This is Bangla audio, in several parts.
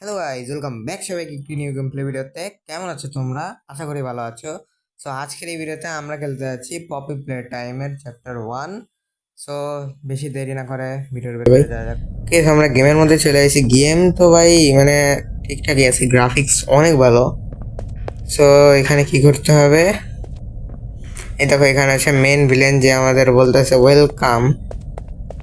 হ্যালো গাইজ, ওয়েলকাম ব্যাক সবাইকে একটি নিউ গেম প্লে ভিডিওতে। কেমন আছো তোমরা? আশা করি ভালো আছো। সো আজকের এই ভিডিওতে আমরা খেলতে যাচ্ছি পপি প্লে টাইমের চ্যাপ্টার 1। সো বেশি দেরি না করে ভিডিওর ভেতরে যাওয়া যাক। ওকে, আমরা গেমের মধ্যে চলে এসেছি। গেম তো ভাই মানে ঠিকঠাকই আছে, গ্রাফিক্স অনেক ভালো। সো এখানে কি করতে হবে? এই দেখো, এখানে আছে মেন ভিলেন যে আমাদের বলতেছে ওয়েলকাম।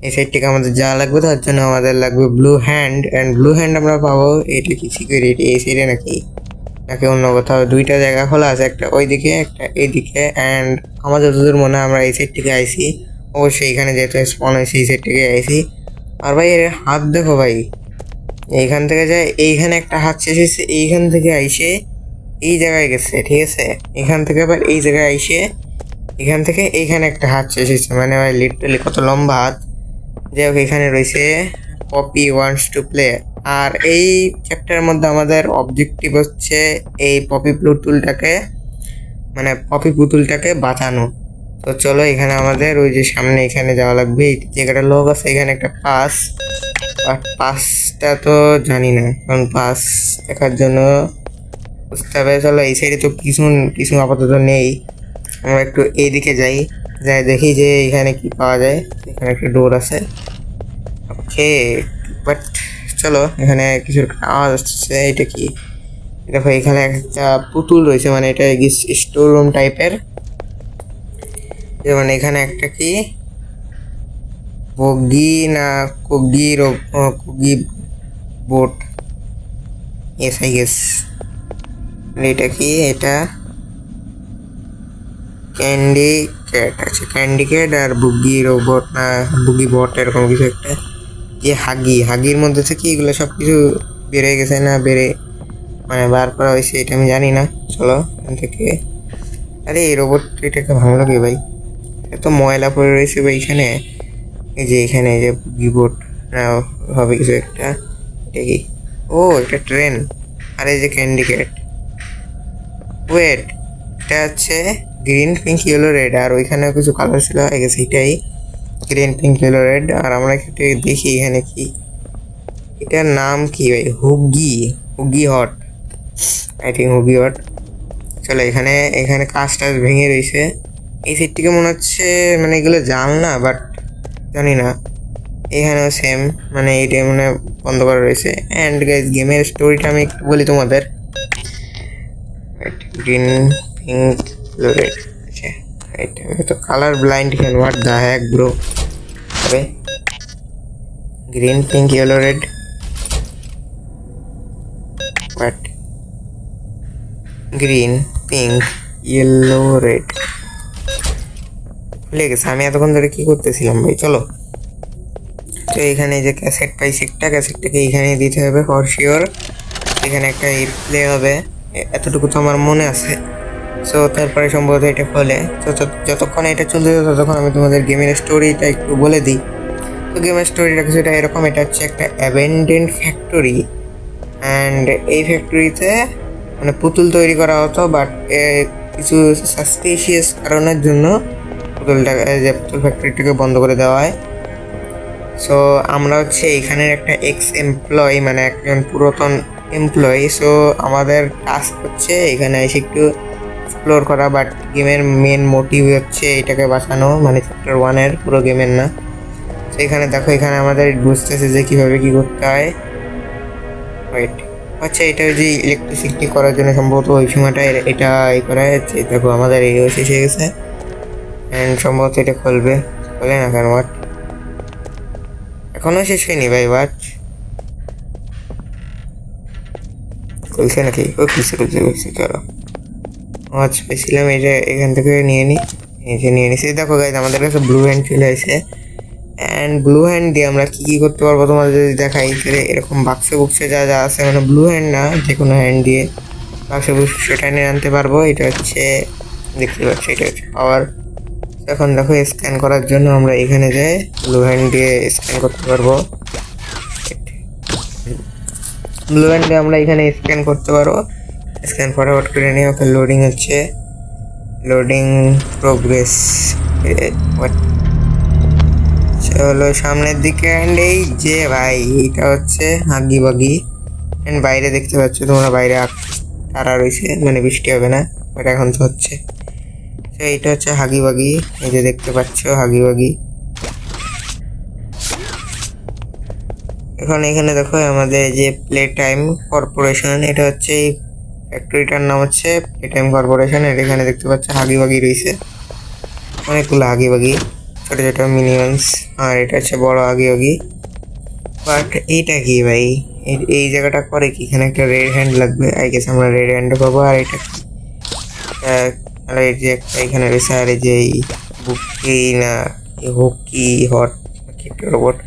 এই সাইড থেকে আমাদের যা লাগবে, তার জন্য আমাদের লাগবে blue hand. And blue hand আমরা পাবো, এটা কি সিকিউরিটি এই সাইডে নাকি নাকি অন্য কোথাও? দুইটা জায়গা খোলা আছে, একটা ওইদিকে একটা এইদিকে। অ্যান্ড আমাদের যতদূর মনে হয় আমরা এই সাইড থেকে আইসি। অবশ্যই এখানে যেহেতু স্পন হয়েছে এই সাইড থেকে আইসি। আর ভাই এর হাত দেখো ভাই, এইখান থেকে যায় এইখানে একটা হাত শেষ হয়েছে, এইখান থেকে আইসে এই জায়গায় গেছে, ঠিক আছে? এখান থেকে আবার এই জায়গায় আইসে এখান থেকে এইখানে একটা হাত শেষ হয়েছে, মানে ভাই লিটারালি কত লম্বা হাত। যাই হোক, এখানে রয়েছে পপি ওয়ান্টস টু প্লে। আর এই চ্যাপ্টারের মধ্যে আমাদের অবজেক্টিভ হচ্ছে এই পপি পুতুলটাকে বাঁচানো। তো চলো, এখানে আমাদের ওই যে সামনে এখানে যাওয়া লাগবে। এই জায়গাটা লোক আছে, এখানে একটা পাস, বাট পাসটা তো জানি না, কারণ পাস দেখার জন্য বুঝতে হবে। চলো, এই সাইডে তো কিছু কিছু আপাতত নেই। আমরা একটু এইদিকে যাই, যাই দেখি যে এখানে কি পাওয়া যায়। এখানে একটা ডোর আছে। ওকে, বাট চলো, এখানে কিছু একটা আওয়াজ আসছে। এটা কি? দেখো, এখানে একটা পুতুল রয়েছে, মানে এটা স্টোর রুম টাইপের। যেমন এখানে একটা কি বগি না কুগি বোট, এস আই গেস। এটা কি? এটা ক্যান্ডি ক্যাট আছে, ক্যান্ডি ক্যাট আর বুগি রোবট না বুগি বট, এরকম কিছু একটা। যে হাগির মধ্যে থেকে এগুলো সব কিছু বেড়ে গেছে না বেড়ে মানে বার করা হয়েছে, এটা আমি জানি না। চলো এখান থেকে। আরে এই রোবট এটাকে ভাঙলো কি ভাই? এত ময়লা পড়ে রয়েছে ভাই এখানে। এই যে এখানে এই যে কিবোর্ড না হবে কিছু একটা। এটা কি? ও, এটা ট্রেন। আর এই যে ক্যান্ডি ক্যাট। ওয়েট, এটা হচ্ছে গ্রিন পিঙ্ক ইয়েলো রেড, আর ওইখানেও কিছু কালার ছিল, আই গেস এটাই গ্রিন পিঙ্ক ইয়েলো রেড। আর আমরা একটু দেখি এখানে কি, এটার নাম কি ভাই? হুগি হুগি হট, আই থিঙ্ক হুগি হট। চলো, এখানে এখানে কাঁচ টাচ ভেঙে রয়েছে। এই সেটটিকে মনে হচ্ছে মানে এগুলো জাল না, বাট জানি না। এখানেও সেম, মানে এইটা মানে বন্ধ করা রয়েছে। অ্যান্ড গাইজ, গেমের স্টোরিটা আমি একটু বলি তোমাদের। গ্রিন পিঙ্ক রেড, আচ্ছা এটা তো colour blind can, what the heck bro. তবে green pink yellow red, but green pink yellow red ভুলে গেছে আমি এতক্ষণ ধরে কি করতেছিলাম ভাই। চলো, তো এখানে যে ক্যাসেট পাইছি, একটা ক্যাসেটটাকে এইখানে দিতে হবে ফর শিওর। এখানে একটা প্লে হবে, এতটুকু তো আমার মনে আছে। সো তারপরে সম্ভবত এটা খোলে। তো যতক্ষণ এটা চলতে ততক্ষণ আমি তোমাদের গেমের স্টোরিটা একটু বলে দিই। তো গেমের স্টোরিটা কিছুটা এরকম। এটা হচ্ছে একটা অ্যাবেন্ডেন্ড ফ্যাক্টরি। অ্যান্ড এই ফ্যাক্টরিতে মানে পুতুল তৈরি করা হতো, বাট কিছু সাসপিশিয়াস কারণের জন্য পুতুল ফ্যাক্টরিটাকে বন্ধ করে দেওয়া হয়। সো আমরা হচ্ছে এখানের একটা এক্স এমপ্লয়ি, মানে একজন পুরাতন এমপ্লয়ি। সো আমাদের টাস্ক হচ্ছে এখানে এসে একটু এক্সপ্লোর করা, বাট গেমের মেন মোটিভ হচ্ছে এটাকে বাঁচানো, মানে চ্যাপ্টার 1-এর, পুরো গেমের না। তো এখানে দেখো, এখানে আমাদের বুঝতেছে যে কীভাবে কী করতে হয়। ওয়েট, আচ্ছা, এটা ওই যে ইলেকট্রিসিটি করার জন্য সম্ভবত ওই সময়টা এটা করা যাচ্ছে। দেখো আমাদের এই শেষ হয়ে গেছে, অ্যান্ড সম্ভবত এটা খুলবে। খোলে না কেন? হোয়াট, এখনো শেষ হয়নি ভাই? বাট খুলছে নাকি? ও খুলছে। চলো, আচ্ছা পেয়েছিলাম এটা, এখান থেকে নিয়ে নিই। এই যে নিয়ে নিছি। দেখো গাইজ, আমাদের কাছে ব্লু হ্যান্ড চলে আসে। অ্যান্ড ব্লু হ্যান্ড দিয়ে আমরা কী করতে পারবো তোমাদের যদি দেখাই, এরকম বাক্সে যা যা আছে, মানে ব্লু হ্যান্ড না, যে কোনো হ্যান্ড দিয়ে বাক্সে নিয়ে আনতে পারবো। এটা হচ্ছে, দেখতে পাচ্ছি, এটা হচ্ছে পাওয়ার। এখন দেখো, স্ক্যান করার জন্য আমরা এখানে যাই, ব্লু হ্যান্ড দিয়ে স্ক্যান করতে পারবো। ব্লু হ্যান্ড দিয়ে আমরা এখানে স্ক্যান করতে পারবো। স্ক্যান ফটাফট করে নিয়ে ওকে লোডিং হচ্ছে, লোডিং প্রোগ্রেস। চলো সামনের দিকে। অ্যান্ড এই যে ভাই, এটা হচ্ছে হাগি বাগি, এন্ড বাইরে দেখতে পাচ্ছ তোমরা, বাইরে তারা রয়েছে, মানে বৃষ্টি হবে না, বাট এখন তো হচ্ছে। তো এইটা হচ্ছে হাগি বাগি, এই যে দেখতে পাচ্ছ হাগি বাগি। এখন এখানে দেখো আমাদের যে প্লে টাইম কর্পোরেশন, এটা হচ্ছে এই ফ্যাক্টরিটার নাম হচ্ছে প্লে টাইম কর্পোরেশন। এর এখানে দেখতে পাচ্ছ হাগি বাগি রয়েছে, অনেকগুলো হাগি বাগি, ছোট ছোট মিনিমান্স। আর এটা হচ্ছে বড় হাগি বাগি। বাট এইটা কি ভাই, এই জায়গাটা করে কি? এখানে একটা রেড হ্যান্ড লাগবে, আই গেস আমরা রেড হ্যান্ড পাবো। আর এটা কি, আর এই যে একটা এখানে রয়েছে, আর এই যে বুকি না হকি হট রোবট।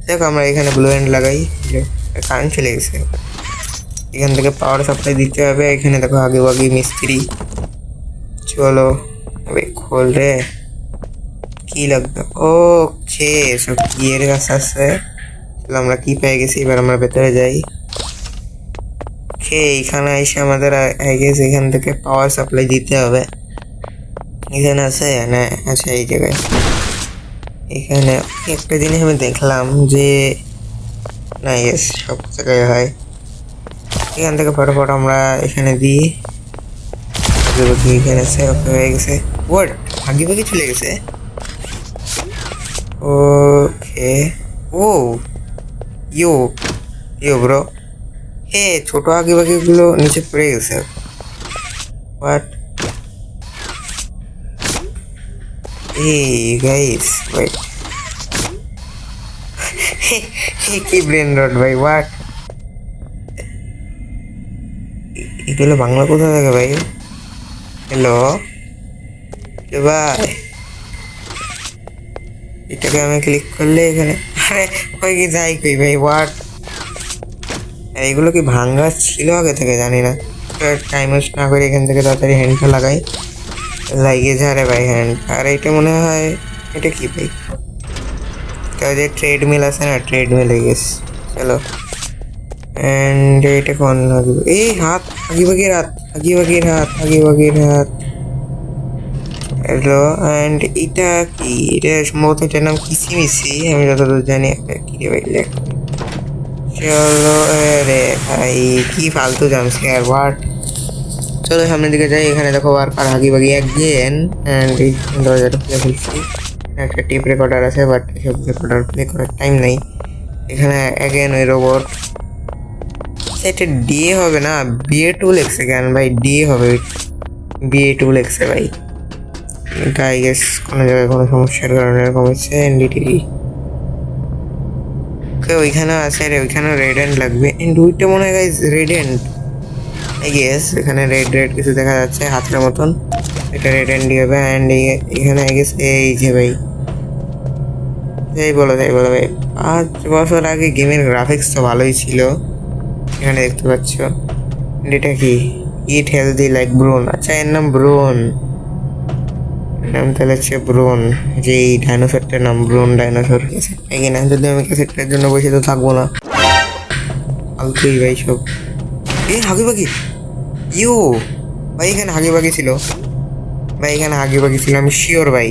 দেখো আমরা এখানে ব্লু হ্যান্ড লাগাই, কারেন্ট চলে গেছে। এখান থেকে পাওয়ার সাপ্লাই দিতে হবে। এখানে দেখো আগে বাগি মিস্ত্রি। চলো খোল রে, কি লাগবে? ও সব কি এর কাছ আছে। আমরা কি পেয়ে গেছি, এবার আমরা ভেতরে যাই। এখানে এসে আমাদের এখান থেকে পাওয়ার সাপ্লাই দিতে হবে। এখানে আছে না? আচ্ছা এই জায়গায়। এখানে একটা জিনিস আমি দেখলাম যে না, ইয়েস সব জায়গায় হয়। এখান থেকে ফটোফট আমরা এখানে দিই। এখানে আছে, ওকে হয়ে গেছে। ওয়াট, আগে বাকি চলে গেছে। ওকে, ও ইউ ইউ ব্রো, হে ছোট আগে বাকি গুলো নিচে পড়ে গেছে। হোয়াট, এই গাইস ওয়েট, কি ব্রেন রট ভাই, হোয়াট? এগুলো বাংলা কোথা থেকে ভাই? হ্যালো ভাই, এটাকে আমি ক্লিক করলে এখানে, আরে কই কি যাই কই ভাই, হোয়াট? এইগুলো কি ভাঙ্গা ছিল আগে থেকে জানি না। টাইম ওয়েস্ট না করে এখান থেকে তাড়াতাড়ি হ্যান্ডটা লাগাই। লাগিয়ে ঝাড়ে ভাই হ্যান্ড। আর এটা মনে হয়, এটা কি ভাই? এটা যে ট্রেডমিল আছে না, ট্রেডমিল হয়ে গেছে। চলো, অ্যান্ড এটা কোন এই হাত, আগিবাগির হাত, আগিবাগির হাত, আগিবাগির হাত। হ্যালো, অ্যান্ড এটা কি? এটা সম্ভবত এটার নাম কিসিমিসি, আমি যতদূর জানি। কি রে ভাই লেখ। চলো রে ভাই, কি ফালতু জামছি আর হোয়াট। চলো সামনের দিকে যাই। এখানে দেখো আর হাগি বাগি একগেন, অ্যান্ড এই দরজাটা খুলে ফেলছি। একটা টেপ রেকর্ডার আছে, বাট এসব রেকর্ডার প্লে করার টাইম নেই। এখানে অ্যাগেন ওই রোবট। এটা ডিএ হবে না, বিএ টু লেখছে কেন ভাই? ডিএ হবে, বিএ টু লেখছে ভাই। এটা আই গেস কোনো জায়গায় কোনো সমস্যার কারণে এরকম হচ্ছে। এনডিটিভি ওইখানে আছে রে, ওইখানে রেড হ্যান্ড লাগবে। দুইটা মনে হয় guys red hand, I guess. এখানে রেড রেড কিছু দেখা যাচ্ছে হাতের মতন, এটা রেড হ্যান্ডই হবে। অ্যান্ড এখানে আই গেস এই যে ভাই, তাই বলো ভাই, 5 বছর আগে গেমের গ্রাফিক্স তো ভালোই ছিল। এখানে দেখতে পাচ্ছ এটা কি, ইট হেলদি লাইক ব্রোন। আচ্ছা এর নাম ব্রোন, নাম তাহলে হচ্ছে ব্রোন, যে এই ডাইনোসরটার নাম ব্রোন ডাইনোসর। এখানে যদি আমি ক্যাসেটটার জন্য বসে তো থাকবো না, ফালতুই ভাই সব। হাগি বাগি, ইউ ভাই এখানে হাগি বাগি ছিল ভাই, এখানে হাগি বাগি ছিল, আমি শিওর ভাই।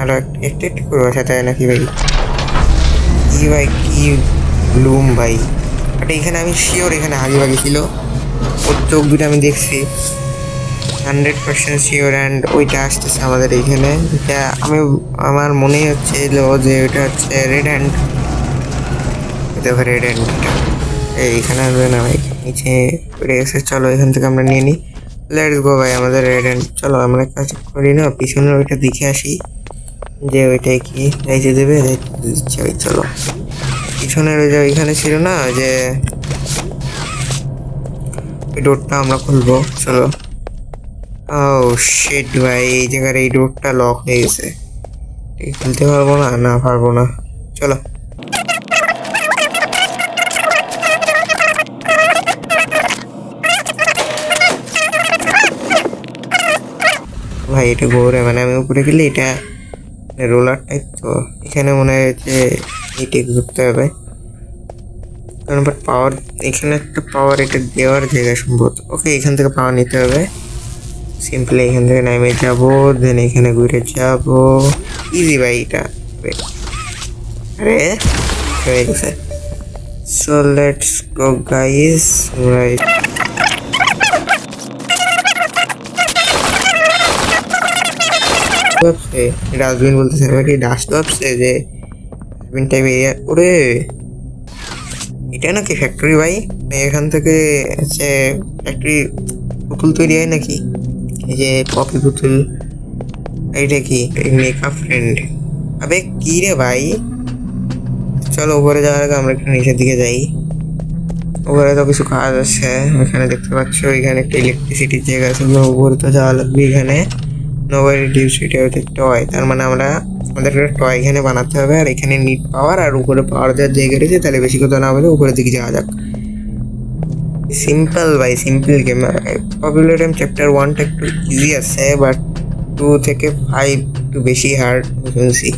আরো একটু একটু করে বসাতে হয় নাকি ভাই? কি ভাই, কি ব্লুম ভাই, বাট এখানে আমি শিওর এখানে হাগি বাগি ছিল। ওর চোখ দুটো আমি দেখছি, 100% শিওর। অ্যান্ড ওইটা আসতেছে আমাদের এইখানে, এটা আমার মনেই হচ্ছে যে ওইটা হচ্ছে রেড হ্যান্ড। দেখো রেড হ্যান্ড এইখানে আসবে না ভাই, নিচে পড়ে গেছে। চলো এখান থেকে আমরা নিয়ে নিই, লেটস গো ভাই আমাদের রেড হ্যান্ড। চলো আমরা কাজ করি না, পিছনের ওইটা দেখে আসি যে ওইটাই কি যাইতে দেবে, দিচ্ছে ভাই। চলো পিছনের ওই যে ওইখানে ছিল না যে ওই ডোরটা আমরা খুলবো। চলো, ও শিট ভাই, এই জায়গার এই ডোরটা লক হয়ে গেছে, খুলতে পারবো না, না পারবো না। চলো ভাই, এটা ঘোরে মানে আমি উপরে গেলে এটা রোলার টাইপ, তো এখানে মনে হয় যে এইটা ঘুরতে হবে। কারণ বাট পাওয়ার, এখানে একটা পাওয়ার এটা দেওয়ার জায়গা সম্ভবত। ওকে এখান থেকে পাওয়ার নিতে হবে, সিম্পলি এখান থেকে নামে যাবো, দেন এখানে ঘুরে যাবো। ইজি ভাই এটা। আরে হয়ে গেছে। So let's go guys, right. Dustbin বলতেছে আমাকে, ডাস্ট ভাবছে যে ডাস্টবিন টাইপ এরিয়া। ওরে এটা নাকি ফ্যাক্টরি ভাই? এখান থেকে হচ্ছে ফ্যাক্টরি পুতুল তৈরি হয় নাকি? এই যে পপি পুতুল, এইটা কি মেকআপ ফ্রেন্ড? আবে কি রে ভাই, চলো উপরে যাওয়ার আগে আমরা একটু নিচের দিকে যাই। উপরে তো কিছু কাজ আছে, ওইখানে দেখতে পাচ্ছ এখানে একটা ইলেকট্রিসিটির জায়গা আছে, উপরে তো যাওয়া লাগবে। এখানে nobody dues it with toy, তার মানে আমরা আমাদের একটা টয় এখানে বানাতে হবে, আর এখানে নিট পাওয়ার আর উপরে পাওয়ার দেওয়ার জায়গা রয়েছে। তাহলে বেশি কথা না বলে উপরের দিকে যাওয়া যাক। সিম্পল ভাই, simple game. Popular time chapter 1টা একটু ইজি আছে, বাট 2 থেকে 5 একটু বেশি হার্ড শুনছি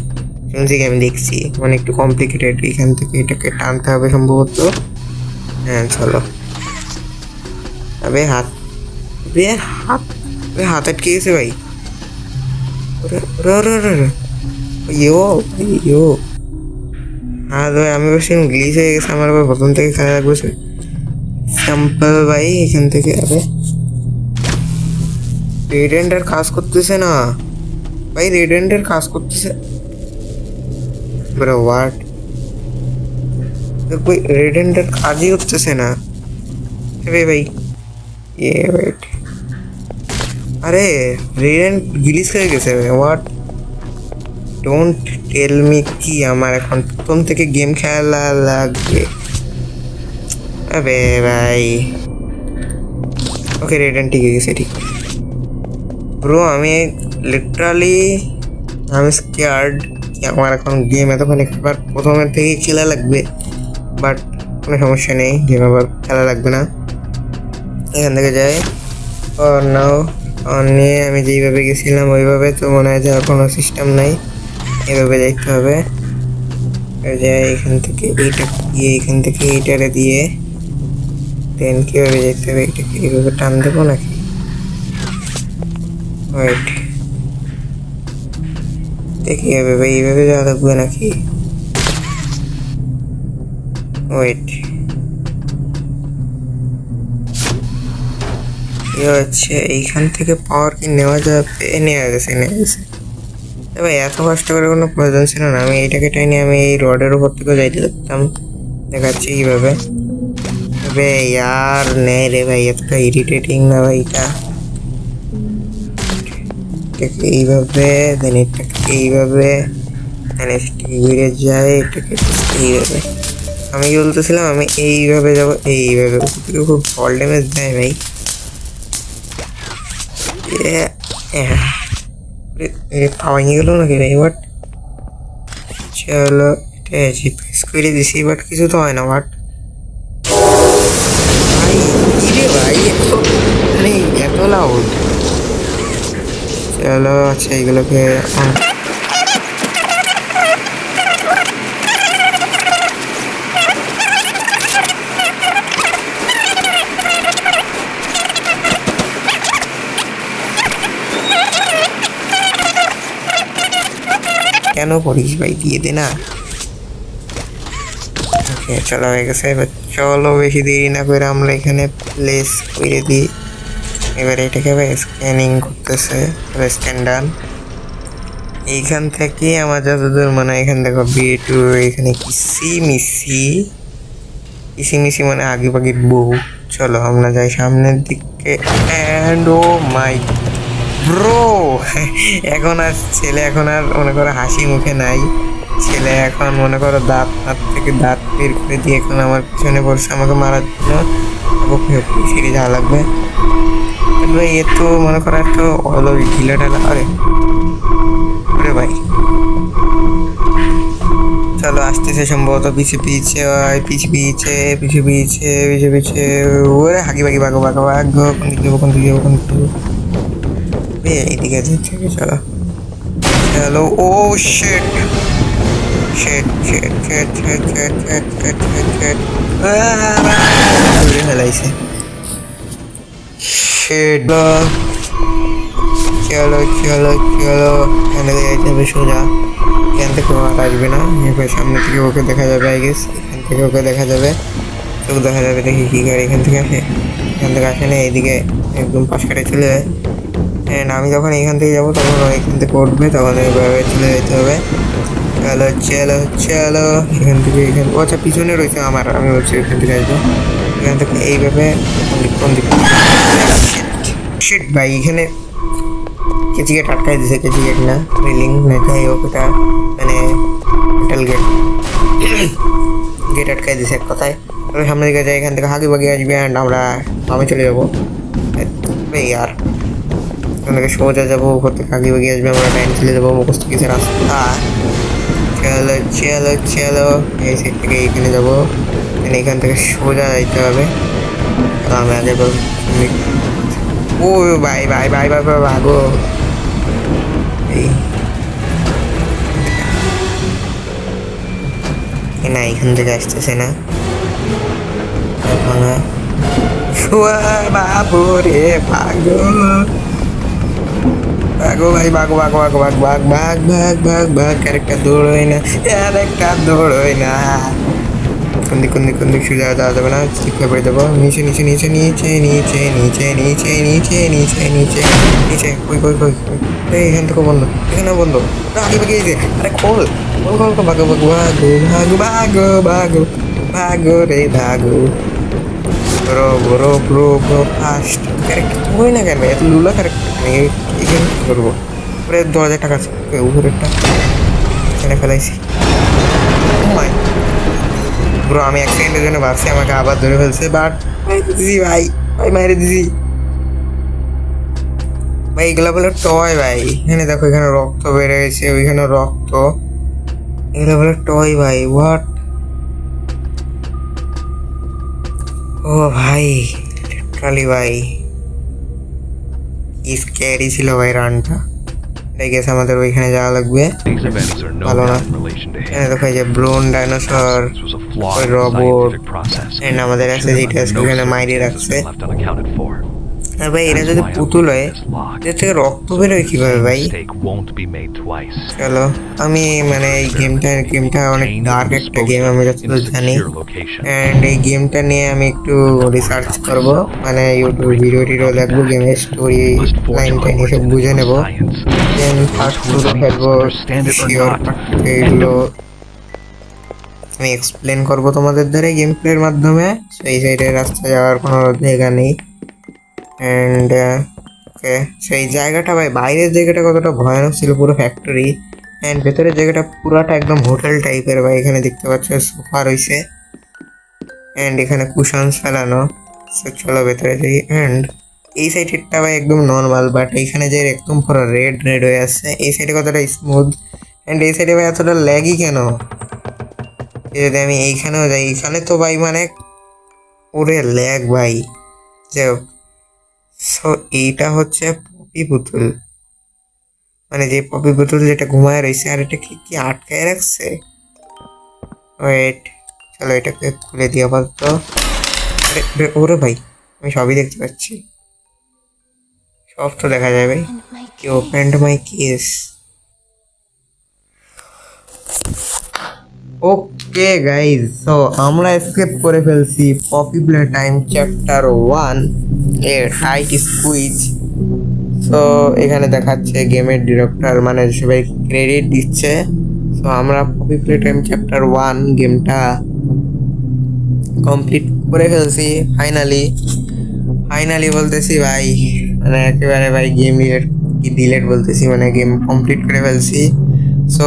কি আমি দেখছি, মানে একটু কমপ্লিকেটেড। এখান থেকে এটাকে টানতে হবে সম্ভবত। হ্যাঁ চলো। আবে হাত, হাত আটকে গেছে ভাই। ইয়ো ইয়ো হাত ভাই, আমি বলছি গ্লিচ হয়ে গেছে আমার, আবার প্রথম থেকে খেলা লাগবে। স্যাম্পল ভাই এখান থেকে। আবে রেডেন্ডার কাজ করতেছে না ভাই, রেডেন্ডার কাজ করতেছে ব্রো, হোয়াট? कोई রেডেন্ডার কাজই করতেছে না। আরে ভাই ওয়েট, আরে রেডেন্ট গ্লিচ হয়ে গেছে ভাই, হোয়াট? ডোন্ট টেল মি কি আমার এখন প্রথম থেকে গেম খেলা লাগবে? আবে ভাই ওকে, রেডেন্ট ঠিক হয়ে গেছে, ঠিক। ব্রো আমি লিটারালি আমি স্কেয়ার্ড কি আমার এখন গেম এতক্ষণ একবার প্রথমের থেকেই খেলা লাগবে। বাট কোনো সমস্যা নেই, গেম আবার খেলা লাগবে না। এখান থেকে যাই। নাও নিয়ে আমি যেইভাবে গেছিলাম ওইভাবে তো মনে হয় যাওয়ার কোনো সিস্টেম নাই, এভাবে দেখতে হবে। যাই এখান থেকে এইটা দিয়ে, এখান থেকে এইটারে দিয়ে দেন কীভাবে দেখতে হবে, এইটাকে এইভাবে টান দেবো নাকি? ওয়েট দেখি হবে ভাই, এইভাবে যাওয়া লাগবে নাকি? ওয়েট হচ্ছে এইখান থেকে পাওয়ার কি নেওয়া যাবে? নেওয়া গেছে। ভাই এত কষ্ট করে কোনো প্রয়োজন ছিল না, আমি এইটাকে টাইনি আমি এই রডের উপর থেকে যাইতে দেখতাম। দেখাচ্ছি এইভাবে। তবে ইয়ার নেই রে ভাই, এতটা ইরিটেটিং না ভাই এটা। এটাকে এইভাবে দেন, এটাকে এইভাবে দেন, এটাকে ঘুরে যায়, এটাকে এইভাবে। আমি কি বলতেছিলাম, আমি এইভাবে যাবো, এইভাবে। খুব ফল ড্যামেজ দেয় ভাই। পাওয়া গেল নাকি ভাই? বাট চলো, এটা প্রেস করে দিছি, বাট কিছু তো হয় না। বাট ভাই কি রে ভাই, এত লাউড। চলো আচ্ছা এইগুলোকে কেন করিস ভাই, দিয়ে দে না। ওকে চলো হয়ে গেছে। এবার চলো বেশি দেরি না করে আমরা এখানে প্লেস করে দিই। এবারে এটাকে স্ক্যানিং করতেছে, স্ট্যান্ডার্ড। এইখান থেকে আমার যতদূর মনে হয়, এখান দেখো B2, এখানে কিসিমিসি মানে আগে পাগির বউ। চলো আমরা যাই সামনের দিকে। অ্যান্ড ও মাই ব্রো, এখন আর ছেলে এখন আর মনে করো হাসি মুখে নাই। ছেলে এখন মনে করো দাঁত থেকে দাঁত বের করে দিয়ে এখন আমার পিছনে পড়ছে আমাকে মারার জন্য। ফিরে যাওয়া লাগবে ভাই। এ তো মনে করো একটু হলো ঢিলা ঢালা। আরে ভাই চলো আসতেছে সম্ভবত, পিছিয়ে ওরে হাগি বাগি বাগো কোন এইদিকে যেতে। চলো চলো। ও শিট ফেলাইছে। চলো এখানে যাইতে হবে সোজা, এখান থেকে আসবে না, সামনে থেকে ওকে দেখা যাবে আই গেস। এখান থেকে ওকে দেখা যাবে, চোখ দেখা যাবে, দেখি কী করে এখান থেকে আসে। এখান থেকে আসে না, এইদিকে একদম পাশ কাটে চলে যায়। অ্যান্ড আমি যখন এখান থেকে যাবো তখন ও এখান থেকে উঠবে, তখন এইভাবে চলে যেতে হবে। চলো চলো চলো, এখান থেকে ও আচ্ছা পিছনে রয়েছে আমার, আমি বলছি এখান থেকে আসবো। এখান থেকে এইভাবে কোন দিক শিট ভাই, এখানে কেচি গেট আটকাই দিছে, কেচি গেট না রেলিং না, যাই হোক ওটা মানে মেটাল গেট, গেট আটকাই দিছে এক কথায়। তবে সামনে দিকে যাই, এখান থেকে হাগি বাগি আসবে অ্যান্ড আমরা আমি চলে যাবো। আর এখান থেকে সোজা যাবো, উপর থেকে হাগি বাগি আসবে, আমরা টাইম চলে যাবো মুখস্থ কিছু রাস্তা। চলো চলো চলো, এই সাইড থেকে এইখানে যাবো, এখান থেকে সোজা যাইতে হবে। আমি আগে ও ভাই ভাই ভাই ভাই ভাই ভাগো, এই না এখান থেকে আসতেছে না, বাবু রে ভাগো ভাগো ভাই, ভাগো ভাগো ভাগো ভাগ ভাগ ভাগ ভাগ ভাগ ভাগ, ক্যারেক্টার দৌড়োয় না, ক্যারেক্টার দৌড়োয় না। কোন দিক সোজা যাওয়া যাবে না, শিক্ষা করে দেবো। নিচে নিচে নিচে নিচে নিচে নিচে নিচে নিচে নিচে নিচে নিচে, কই কই কই কই, এখান থেকে বন্ধ, এখানে বন্ধ, আগে বাকি গেছে। আরে খোল খোল খোল, ভাগো ভাগো ভাগো ভাগো ভাগো ভাগো ভাগো রে ভাগো, bro bro bro bro fast. Character তুই না কেন এত লুলা ক্যারেক্টার, এখানে কী করবো? উপরে 2000 টাকা আছে, উপরেরটা এখানে ফেলাইছি। ব্রো আমি এক সেকেন্ডের জন্য ভাবছি আমাকে আবার ধরে ফেলছে, বাট দিদি ভাই, ভাই মাইরে দিদি ভাই, এগুলো বলে টয় ভাই। এখানে দেখো এখানে রক্ত বেড়ে গেছে, ওইখানে রক্ত, এগুলো বলে টয় ভাই, হোয়াট? ও ভাই লিটারালি ভাই কি স্ক্যারি ছিল ভাই রানটা। গেছে আমাদের ওইখানে যাওয়া লাগবে, ভালো না। এখানে দেখো এই যে ব্রোন ডাইনোসর, ওই রোবট, এন্ড আমাদের আছে যেটা ওখানে মাইরে রাখছে। আর ভাই এরা যদি পুতুল হয় এর থেকে রক্ত বেরোয় কিভাবে ভাই? চলো, আমি মানে এই গেমটা অনেক ডার্ক একটা গেম, আমি যতদূর জানি। অ্যান্ড এই গেমটা নিয়ে আমি একটু রিসার্চ করব, মানে ইউটিউব ভিডিও টিডিও দেখবো, গেমের স্টোরি লাইন টাইন এসব বুঝে নেবো, দেন ফার্স্ট টুরে ফেলবো শিওর। এইগুলো আমি এক্সপ্লেন করবো তোমাদের দ্বারা গেম প্লের মাধ্যমে। সেই সাইডে রাস্তা যাওয়ার কোনো জায়গা নেই। অ্যান্ড ওকে, সেই জায়গাটা ভাই, বাইরের জায়গাটা কতটা ভয়ানক ছিল, পুরো ফ্যাক্টরি। অ্যান্ড ভেতরের জায়গাটা পুরাটা একদম হোটেল টাইপের ভাই। এখানে দেখতে পাচ্ছ সোফা রয়েছে, অ্যান্ড এখানে কুশনস ফেলানো। চলো ভেতরে যাই। অ্যান্ড এই সাইডেরটা ভাই একদম নর্মাল, বাট এইখানে যে একদম পুরো রেড রেড হয়ে আসছে, এই সাইডে কতটা স্মুথ। অ্যান্ড এই সাইডে ভাই এতটা ল্যাগই কেন? যদি আমি এইখানেও যাই, এইখানে তো ভাই মানে ওরে ল্যাগ ভাই। যাই হোক, সো এইটা হচ্ছে পপি পুতুল, মানে যে পপি পুতুল যেটা ঘুমায় রয়েছে, আর এটা কি কি আটকায় রাখছে। ওয়েট, চলো এটাকে খুলে দিয়ে আপাতত। ওরে ভাই, আমি সবই দেখতে পাচ্ছি, সব তো দেখা যায় ভাই। কি ওপেন্ড মাই কেস। ওকে গাইজ, সো আমরা এসকেপ করে ফেলছি পপি প্লে টাইম চ্যাপ্টার 1 এর হাইট স্কুইজ। সো এখানে দেখাচ্ছে গেমের ডিরেক্টর, মানে সবাই ক্রেডিট দিচ্ছে। সো আমরা পপি প্লে টাইম চ্যাপ্টার 1 গেমটা কমপ্লিট করে ফেলছি ফাইনালি বলতেছি ভাই, মানে একেবারে ভাই গেম ডিলেট বলতেছি, মানে গেম কমপ্লিট করে ফেলছি। সো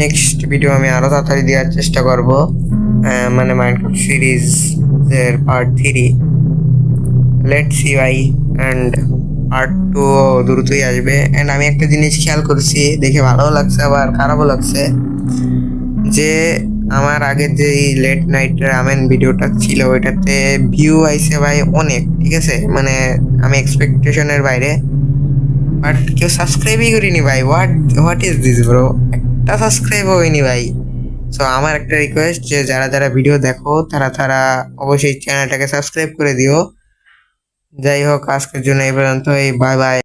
নেক্সট ভিডিও আমি আরও তাড়াতাড়ি দেওয়ার চেষ্টা করব, মানে মাইনক্রাফট সিরিজের পার্ট 3, লেটস সি ভাই। অ্যান্ড পার্ট 2 দ্রুতই আসবে। অ্যান্ড আমি একটা জিনিস খেয়াল করছি, দেখে ভালোও লাগছে আবার খারাপও লাগছে, যে আমার আগের যে লেট নাইট রামেন ভিডিওটা ছিল ওইটাতে ভিউ আইছে ভাই অনেক, ঠিক আছে, মানে আমি এক্সপেকটেশনের বাইরে, বাট কেউ সাবস্ক্রাইবই করিনি ভাই। হোয়াট ইজ দিস ব্রো, একটা সাবস্ক্রাইব হয়নি ভাই। সো আমার একটা রিকোয়েস্ট, যে যারা যারা ভিডিও দেখো তারা অবশ্যই চ্যানেলটাকে সাবস্ক্রাইব করে দিও। যাই হোক, আজকের জন্য এই পর্যন্ত, বাই বাই।